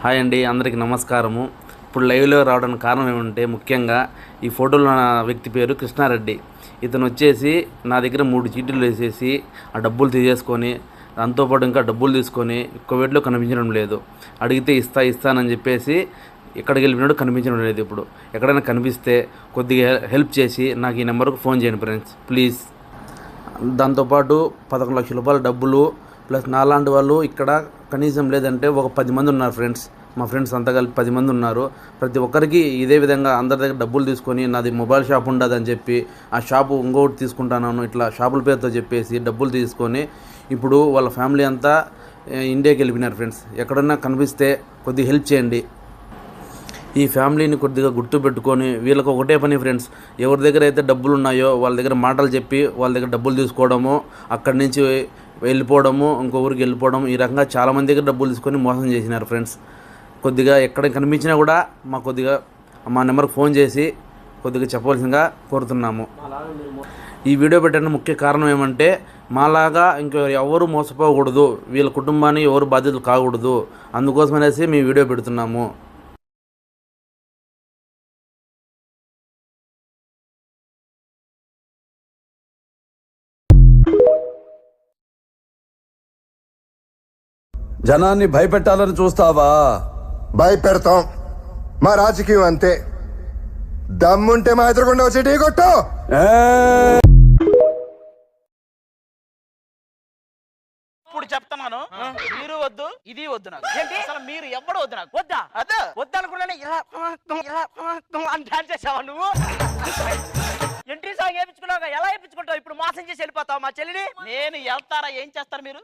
Hi అండి, అందరికీ నమస్కారము. ఇప్పుడు లైవ్లో రావడానికి కారణం ఏమంటే, ముఖ్యంగా ఈ ఫోటోలో ఉన్న వ్యక్తి పేరు కృష్ణారెడ్డి. ఇతను వచ్చేసి నా దగ్గర 3 చీటీలు వేసేసి ఆ డబ్బులు తీసేసుకొని, దాంతోపాటు ఇంకా డబ్బులు తీసుకొని కువైట్లో కనిపించడం లేదు. అడిగితే ఇస్తానని చెప్పేసి ఎక్కడికి వెళ్ళినాడు కనిపించడం లేదు. ఇప్పుడు ఎక్కడైనా కనిపిస్తే కొద్దిగా హెల్ప్ చేసి నాకు ఈ నెంబర్కు ఫోన్ చేయండి ఫ్రెండ్స్, ప్లీజ్. దాంతోపాటు 11 లక్షల రూపాయల డబ్బులు ప్లస్ నాలాంటి వాళ్ళు ఇక్కడ కనీసం లేదంటే ఒక 10 మంది ఉన్నారు ఫ్రెండ్స్. మా ఫ్రెండ్స్ అంతా కలిపి 10 మంది ఉన్నారు. ప్రతి ఒక్కరికి ఇదే విధంగా అందరి దగ్గర డబ్బులు తీసుకొని, నాది మొబైల్ షాప్ ఉండదని చెప్పి ఆ షాపు ఇంకొకటి తీసుకుంటాను ఇట్లా షాపుల పేరుతో చెప్పేసి డబ్బులు తీసుకొని ఇప్పుడు వాళ్ళ ఫ్యామిలీ అంతా ఇండియాకి వెళ్ళిపోయినారు ఫ్రెండ్స్. ఎక్కడన్నా కనిపిస్తే కొద్దిగా హెల్ప్ చేయండి. ఈ ఫ్యామిలీని కొద్దిగా గుర్తుపెట్టుకొని వీళ్ళకి ఒకటే పని ఫ్రెండ్స్, ఎవరి దగ్గర అయితే డబ్బులు ఉన్నాయో వాళ్ళ దగ్గర మాటలు చెప్పి వాళ్ళ దగ్గర డబ్బులు తీసుకోవడము, అక్కడి నుంచి వెళ్ళిపోవడము, ఇంకో ఊరికి వెళ్ళిపోవడం, ఈ రకంగా చాలామంది దగ్గర డబ్బులు తీసుకొని మోసం చేసినారు ఫ్రెండ్స్. కొద్దిగా ఎక్కడ కనిపించినా కూడా మా నెంబర్కి ఫోన్ చేసి కొద్దిగా చెప్పవలసిందిగా కోరుతున్నాము. ఈ వీడియో పెట్టడానికి ముఖ్య కారణం ఏమంటే, మాలాగా ఇంకో ఎవరు మోసపోకూడదు, వీళ్ళ కుటుంబాన్ని ఎవరు బాధ్యతలు కాకూడదు, అందుకోసమనేసి మేము వీడియో పెడుతున్నాము. జనాన్ని భయపెట్టాలని చూస్తావా? భయపెడతాం. మా రాజకీయం అంతే. దమ్ముంటే మా ఎదురుకుండా వచ్చి ఢీ కొట్టు. ఇప్పుడు చెప్తున్నాను, మీరు వద్దు, ఇది వద్దు నాకు. ఏంటి అసలు మీరు ఎవ్వడు వద్దు నాకు. వద్దా? అదే వద్దనుకున్నానే ఇలా అని డాన్స్ చేసావా నువ్వు? ఎంట్రీ సాంగ్ వేయించుకున్నావు, ఎలా వేయించుకుంటావు? ఇప్పుడు మోసం చేసి వెళ్ళిపోతావు మా చెల్లిని. నేను వెళ్తారా, ఏం చేస్తారు మీరు?